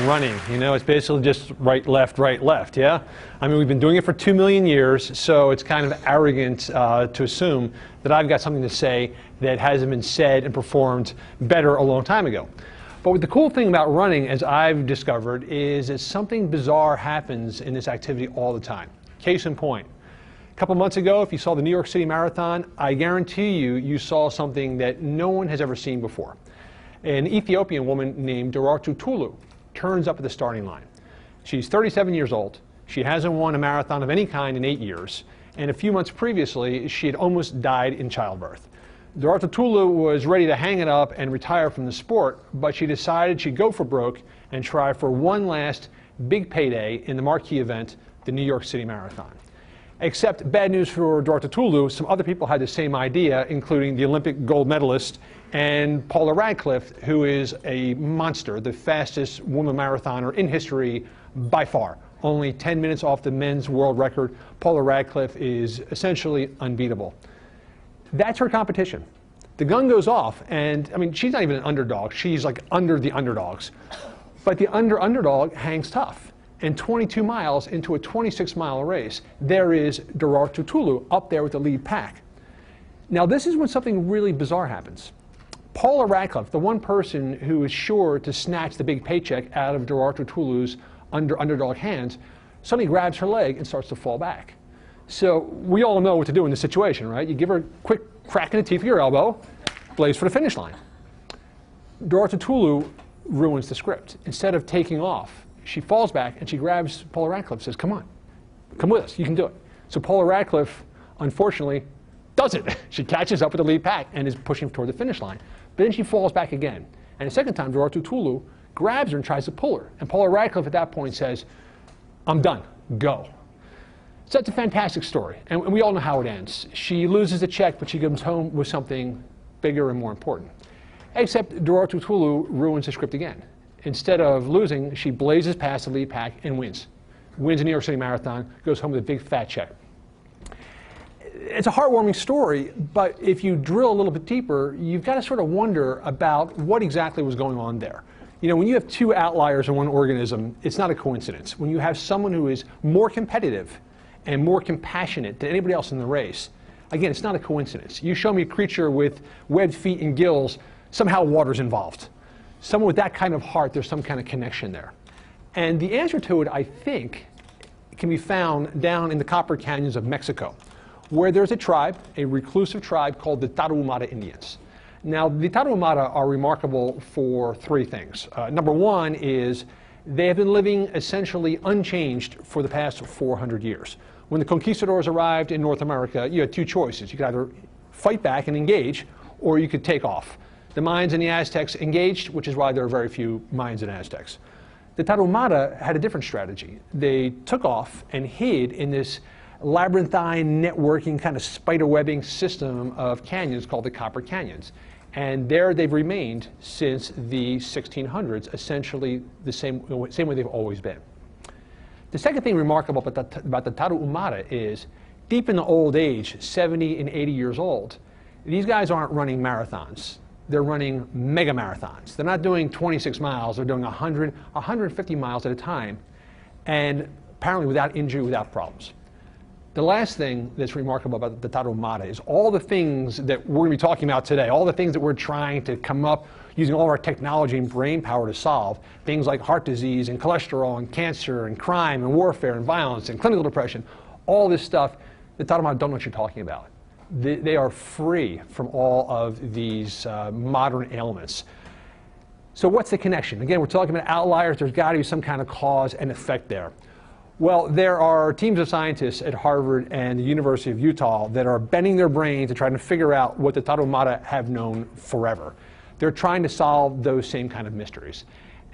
Running, it's basically just right, left, yeah? I mean, we've been doing it for 2 million years, so it's kind of arrogant to assume that I've got something to say that hasn't been said and performed better a long time ago. But the cool thing about running, as I've discovered, is that something bizarre happens in this activity all the time. Case in point, a couple months ago, if you saw the New York City Marathon, I guarantee you saw something that no one has ever seen before. An Ethiopian woman named Daraartu Tuulu turns up at the starting line. She's 37 years old. She hasn't won a marathon of any kind in 8 years. And a few months previously, she had almost died in childbirth. Daraartu Tuulu was ready to hang it up and retire from the sport, but she decided she'd go for broke and try for one last big payday in the marquee event, the New York City Marathon. Except bad news for Daraartu Tuulu, some other people had the same idea, including the Olympic gold medalist and Paula Radcliffe, who is a monster, the fastest woman marathoner in history by far. Only 10 minutes off the men's world record. Paula Radcliffe is essentially unbeatable. That's her competition. The gun goes off, and I mean, she's not even an underdog. She's like under the underdogs. But the underdog hangs tough. And 22 miles into a 26-mile race, there is Daraartu Tuulu up there with the lead pack. Now, this is when something really bizarre happens. Paula Radcliffe, the one person who is sure to snatch the big paycheck out of Daraartu Tuulu's underdog hands, suddenly grabs her leg and starts to fall back. So we all know what to do in this situation, right? You give her a quick crack in the teeth with your elbow, blaze for the finish line. Daraartu Tuulu ruins the script. Instead of taking off, she falls back and she grabs Paula Radcliffe and says, "Come on, come with us, you can do it." So Paula Radcliffe, unfortunately, does it. She catches up with the lead pack and is pushing toward the finish line. But then she falls back again. And the second time, Daraartu Tuulu grabs her and tries to pull her. And Paula Radcliffe at that point says, "I'm done, go." So that's a fantastic story. And we all know how it ends. She loses the check, but she comes home with something bigger and more important. Except Daraartu Tuulu ruins the script again. Instead of losing, she blazes past the lead pack and wins. Wins the New York City Marathon, goes home with a big fat check. It's a heartwarming story, but if you drill a little bit deeper, you've got to sort of wonder about what exactly was going on there. When you have two outliers in one organism, it's not a coincidence. When you have someone who is more competitive and more compassionate than anybody else in the race, again, it's not a coincidence. You show me a creature with webbed feet and gills, somehow water's involved. Someone with that kind of heart, there's some kind of connection there. And the answer to it, I think, can be found down in the copper canyons of Mexico, where there's a tribe, a reclusive tribe called the Tarahumara Indians. Now, the Tarahumara are remarkable for three things. Number one is they have been living essentially unchanged for the past 400 years. When the conquistadors arrived in North America, you had two choices. You could either fight back and engage, or you could take off. The Mayans and the Aztecs engaged, which is why there are very few Mayans and Aztecs. The Tarahumara had a different strategy. They took off and hid in this labyrinthine networking kind of spiderwebbing system of canyons called the Copper Canyons. And there they've remained since the 1600s, essentially the same way they've always been. The second thing remarkable about the Tarahumara is, deep in the old age, 70 and 80 years old, these guys aren't running marathons. They're running mega marathons. They're not doing 26 miles. They're doing 100, 150 miles at a time, and apparently without injury, without problems. The last thing that's remarkable about the Tarahumara is all the things that we're going to be talking about today, all the things that we're trying to come up using all our technology and brain power to solve, things like heart disease and cholesterol and cancer and crime and warfare and violence and clinical depression, all this stuff, the Tarahumara don't know what you're talking about. They are free from all of these modern ailments. So what's the connection? Again, we're talking about outliers. There's got to be some kind of cause and effect there. Well, there are teams of scientists at Harvard and the University of Utah that are bending their brains to try to figure out what the Tarahumara have known forever. They're trying to solve those same kind of mysteries.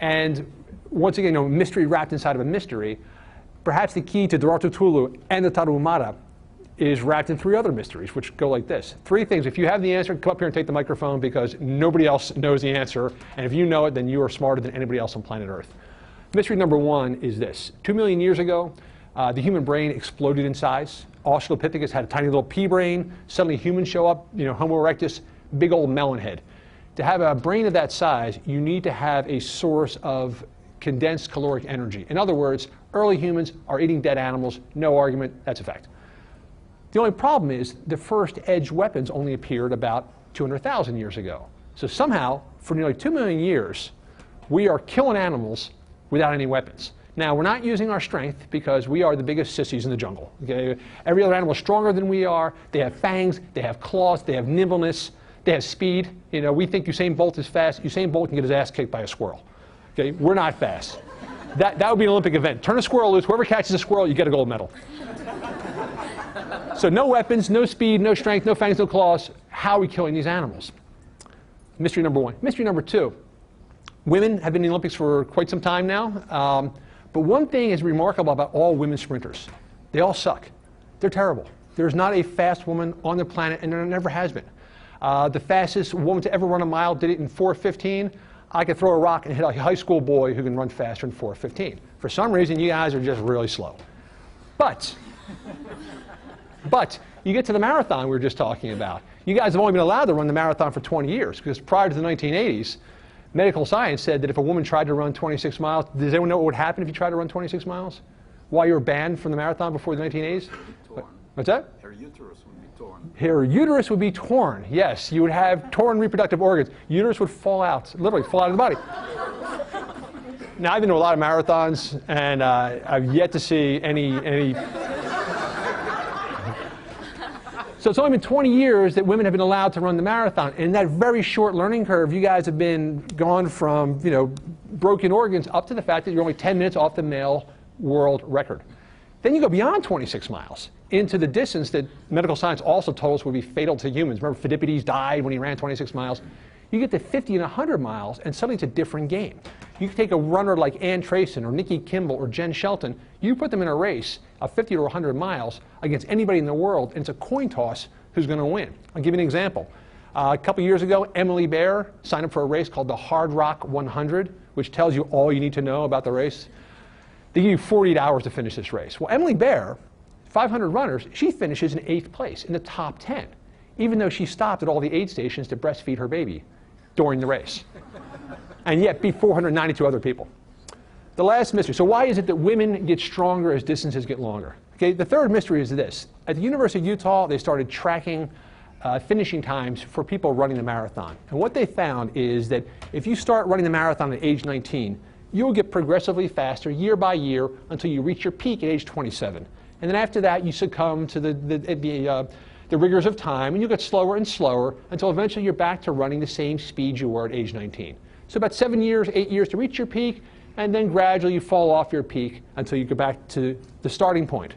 And once again, mystery wrapped inside of a mystery. Perhaps the key to Daraartu Tuulu and the Tarahumara is wrapped in three other mysteries, which go like this. Three things. If you have the answer, come up here and take the microphone, because nobody else knows the answer. And if you know it, then you are smarter than anybody else on planet Earth. Mystery number one is this. 2 million years ago, the human brain exploded in size. Australopithecus had a tiny little pea brain. Suddenly humans show up, Homo erectus, big old melon head. To have a brain of that size, you need to have a source of condensed caloric energy. In other words, early humans are eating dead animals. No argument. That's a fact. The only problem is the first edged weapons only appeared about 200,000 years ago. So somehow, for nearly 2 million years, we are killing animals without any weapons. Now, we're not using our strength because we are the biggest sissies in the jungle. Okay? Every other animal is stronger than we are. They have fangs, they have claws, they have nimbleness, they have speed. We think Usain Bolt is fast. Usain Bolt can get his ass kicked by a squirrel. Okay? We're not fast. That would be an Olympic event. Turn a squirrel loose. Whoever catches a squirrel, you get a gold medal. So no weapons, no speed, no strength, no fangs, no claws. How are we killing these animals? Mystery number one. Mystery number two. Women have been in the Olympics for quite some time now. But one thing is remarkable about all women sprinters. They all suck. They're terrible. There's not a fast woman on the planet, and there never has been. The fastest woman to ever run a mile did it in 4:15. I could throw a rock and hit a high school boy who can run faster in 4:15. For some reason, you guys are just really slow. But you get to the marathon we were just talking about. You guys have only been allowed to run the marathon for 20 years, because prior to the 1980s, medical science said that if a woman tried to run 26 miles, does anyone know what would happen if you tried to run 26 miles? Why you were banned from the marathon before the 1980s? What's that? Her uterus would be torn. Her uterus would be torn, yes. You would have torn reproductive organs. Uterus would fall out, literally fall out of the body. Now, I've been to a lot of marathons, and I've yet to see any So it's only been 20 years that women have been allowed to run the marathon. In that very short learning curve, you guys have been gone from, broken organs up to the fact that you're only 10 minutes off the male world record. Then you go beyond 26 miles into the distance that medical science also told us would be fatal to humans. Remember, Phidippides died when he ran 26 miles. You get to 50 and 100 miles, and suddenly it's a different game. You can take a runner like Ann Trayson or Nikki Kimball or Jen Shelton. You put them in a race of 50 to 100 miles against anybody in the world, and it's a coin toss who's going to win. I'll give you an example. A couple years ago, Emily Bear signed up for a race called the Hard Rock 100, which tells you all you need to know about the race. They give you 48 hours to finish this race. Well, Emily Bear, 500 runners, she finishes in 8th place in the top 10, even though she stopped at all the aid stations to breastfeed her baby during the race, and yet beat 492 other people. The last mystery. So why is it that women get stronger as distances get longer? Okay, the third mystery is this. At the University of Utah, they started tracking finishing times for people running the marathon. And what they found is that if you start running the marathon at age 19, you'll get progressively faster year by year until you reach your peak at age 27. And then after that, you succumb to the rigors of time, and you get slower and slower until eventually you're back to running the same speed you were at age 19. So about 7 years, 8 years to reach your peak, and then gradually you fall off your peak until you go back to the starting point.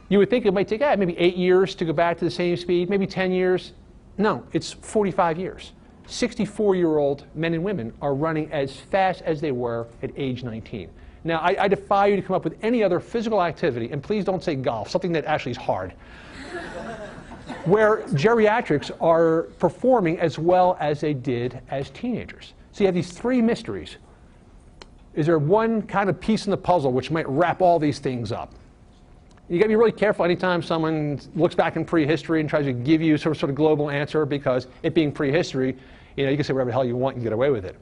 You would think it might take maybe 8 years to go back to the same speed, maybe 10 years. No, it's 45 years. 64-year-old men and women are running as fast as they were at age 19. Now, I defy you to come up with any other physical activity, and please don't say golf, something that actually is hard, where geriatrics are performing as well as they did as teenagers. So you have these three mysteries. Is there one kind of piece in the puzzle which might wrap all these things up? You got to be really careful anytime someone looks back in prehistory and tries to give you sort of global answer, because it being prehistory, you can say whatever the hell you want and get away with it.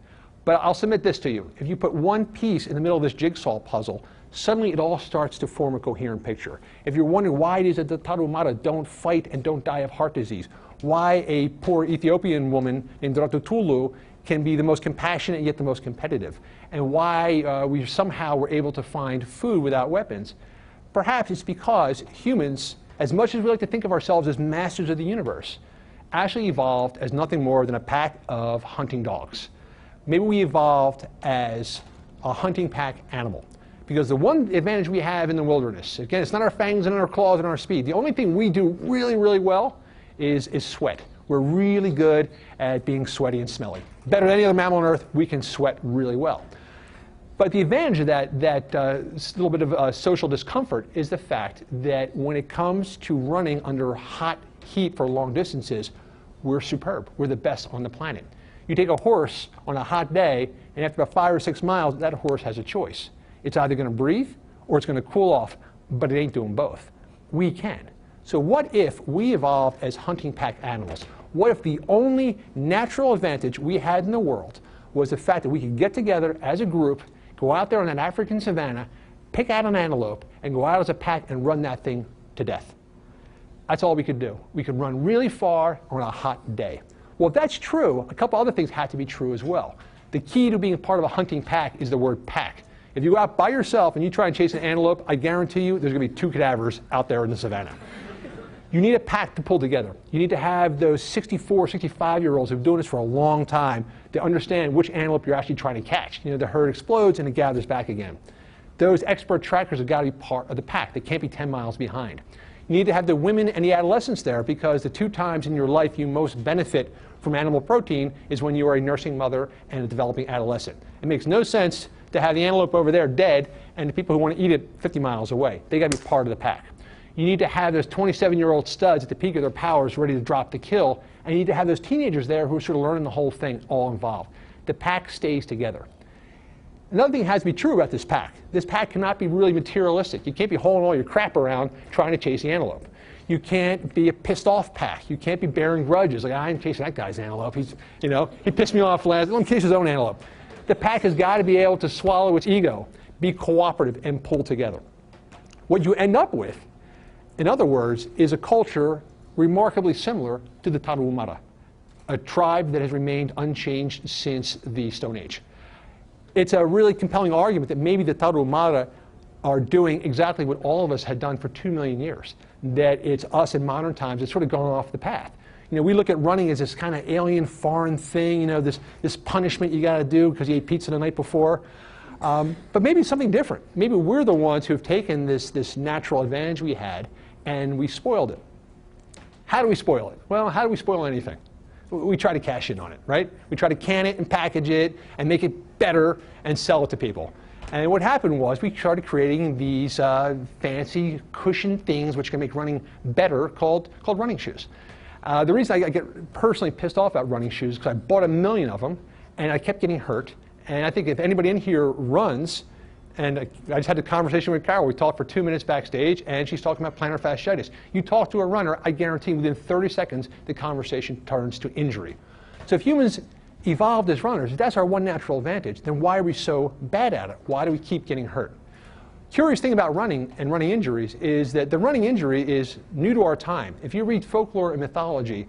But I'll submit this to you. If you put one piece in the middle of this jigsaw puzzle, suddenly it all starts to form a coherent picture. If you're wondering why it is that the Tarahumara don't fight and don't die of heart disease, why a poor Ethiopian woman named Ratutulu can be the most compassionate yet the most competitive, and why we somehow were able to find food without weapons, perhaps it's because humans, as much as we like to think of ourselves as masters of the universe, actually evolved as nothing more than a pack of hunting dogs. Maybe we evolved as a hunting pack animal. Because the one advantage we have in the wilderness, again, it's not our fangs and our claws and our speed. The only thing we do really, really well is sweat. We're really good at being sweaty and smelly. Better than any other mammal on Earth, we can sweat really well. But the advantage of that little bit of social discomfort is the fact that when it comes to running under hot heat for long distances, we're superb. We're the best on the planet. You take a horse on a hot day, and after about 5 or 6 miles, that horse has a choice. It's either going to breathe or it's going to cool off, but it ain't doing both. We can. So what if we evolved as hunting pack animals? What if the only natural advantage we had in the world was the fact that we could get together as a group, go out there on an African savanna, pick out an antelope, and go out as a pack and run that thing to death? That's all we could do. We could run really far on a hot day. Well, if that's true, a couple other things have to be true as well. The key to being part of a hunting pack is the word pack. If you go out by yourself and you try and chase an antelope, I guarantee you there's going to be 2 cadavers out there in the savannah. You need a pack to pull together. You need to have those 64, 65-year-olds who've been doing this for a long time to understand which antelope you're actually trying to catch. You know, the herd explodes and it gathers back again. Those expert trackers have got to be part of the pack. They can't be 10 miles behind. You need to have the women and the adolescents there, because the 2 times in your life you most benefit from animal protein is when you are a nursing mother and a developing adolescent. It makes no sense to have the antelope over there dead and the people who want to eat it 50 miles away. They got to be part of the pack. You need to have those 27-year-old studs at the peak of their powers ready to drop the kill, and you need to have those teenagers there who are sort of learning the whole thing all involved. The pack stays together. Another thing has to be true about this pack. This pack cannot be really materialistic. You can't be hauling all your crap around trying to chase the antelope. You can't be a pissed off pack. You can't be bearing grudges. Like, I'm chasing that guy's antelope. He's, you know, he pissed me off last. Let him chase his own antelope. The pack has got to be able to swallow its ego, be cooperative, and pull together. What you end up with, in other words, is a culture remarkably similar to the Tarahumara, a tribe that has remained unchanged since the Stone Age. It's a really compelling argument that maybe the Tarahumara are doing exactly what all of us had done for 2 million years, that it's us in modern times that's sort of gone off the path. You know, we look at running as this kind of alien, foreign thing, you know, this punishment you got to do because you ate pizza the night before. But maybe it's something different. Maybe we're the ones who've taken this natural advantage we had and we spoiled it. How do we spoil it? Well, how do we spoil anything? We try to cash in on it, right? We try to can it and package it and make it better and sell it to people. And what happened was we started creating these fancy cushioned things which can make running better called running shoes. The reason I get personally pissed off about running shoes is because I bought 1 million of them and I kept getting hurt. And I think if anybody in here runs, and I just had a conversation with Carol. We talked for 2 minutes backstage, and she's talking about plantar fasciitis. You talk to a runner, I guarantee within 30 seconds, the conversation turns to injury. So if humans evolved as runners, if that's our one natural advantage, then why are we so bad at it? Why do we keep getting hurt? Curious thing about running and running injuries is that the running injury is new to our time. If you read folklore and mythology,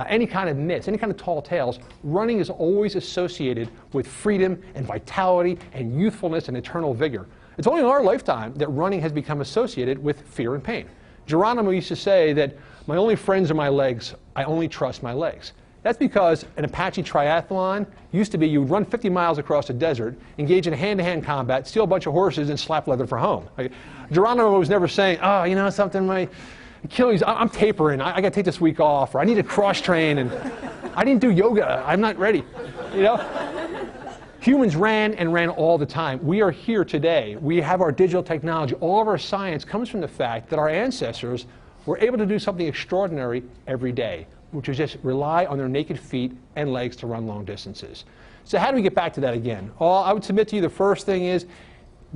any kind of myths, any kind of tall tales, running is always associated with freedom and vitality and youthfulness and eternal vigor. It's only in our lifetime that running has become associated with fear and pain. Geronimo used to say that my only friends are my legs, I only trust my legs. That's because an Apache triathlon used to be you would run 50 miles across the desert, engage in hand-to-hand combat, steal a bunch of horses, and slap leather for home. Like, Geronimo was never saying, oh, you know something, my Achilles, I'm tapering, I got to take this week off, or I need to cross-train, and I didn't do yoga, I'm not ready. You know? Humans ran and ran all the time. We are here today. We have our digital technology. All of our science comes from the fact that our ancestors were able to do something extraordinary every day, which was just rely on their naked feet and legs to run long distances. So how do we get back to that again? Well, I would submit to you the first thing is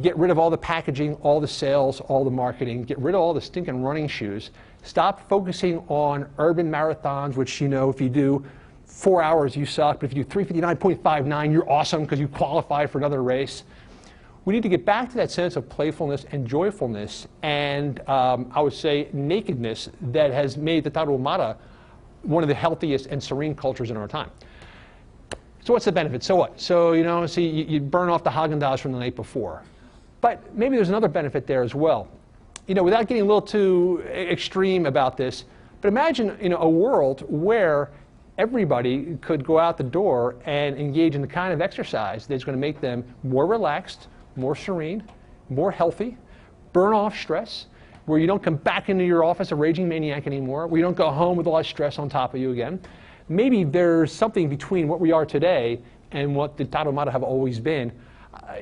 get rid of all the packaging, all the sales, all the marketing, get rid of all the stinking running shoes. Stop focusing on urban marathons, which, you know, if you do 4 hours, you suck, but if you do 3:59.59, you're awesome because you qualify for another race. We need to get back to that sense of playfulness and joyfulness and, I would say, nakedness that has made the Tarahumara one of the healthiest and serene cultures in our time. So what's the benefit? So what? So, you know, see, you burn off the Haagen-Dazs from the night before. But maybe there's another benefit there as well. You know, without getting a little too extreme about this, but imagine, you know, a world where everybody could go out the door and engage in the kind of exercise that's going to make them more relaxed, more serene, more healthy, burn off stress, where you don't come back into your office a raging maniac anymore, where you don't go home with a lot of stress on top of you again. Maybe there's something between what we are today and what the Tarahumara have always been.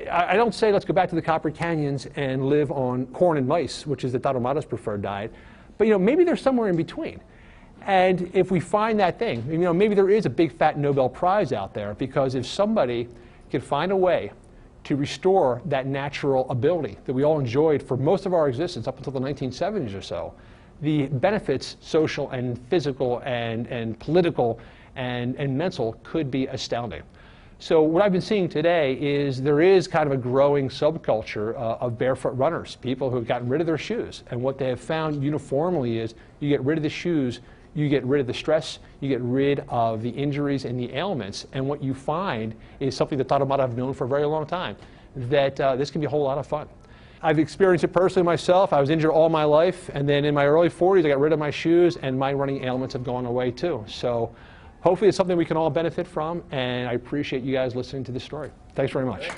I don't say let's go back to the Copper Canyons and live on corn and mice, which is the Tarahumara's preferred diet, but maybe there's somewhere in between. And if we find that thing, maybe there is a big fat Nobel Prize out there, because if somebody could find a way to restore that natural ability that we all enjoyed for most of our existence up until the 1970s or so, the benefits, social and physical and political and mental, could be astounding. So what I've been seeing today is there is kind of a growing subculture of barefoot runners, people who have gotten rid of their shoes. And what they have found uniformly is you get rid of the shoes, you get rid of the stress, you get rid of the injuries and the ailments, and what you find is something that Tarahumara have known for a very long time, that this can be a whole lot of fun. I've experienced it personally myself. I was injured all my life, and then in my early 40s I got rid of my shoes, and my running ailments have gone away too. So hopefully it's something we can all benefit from, and I appreciate you guys listening to this story. Thanks very much.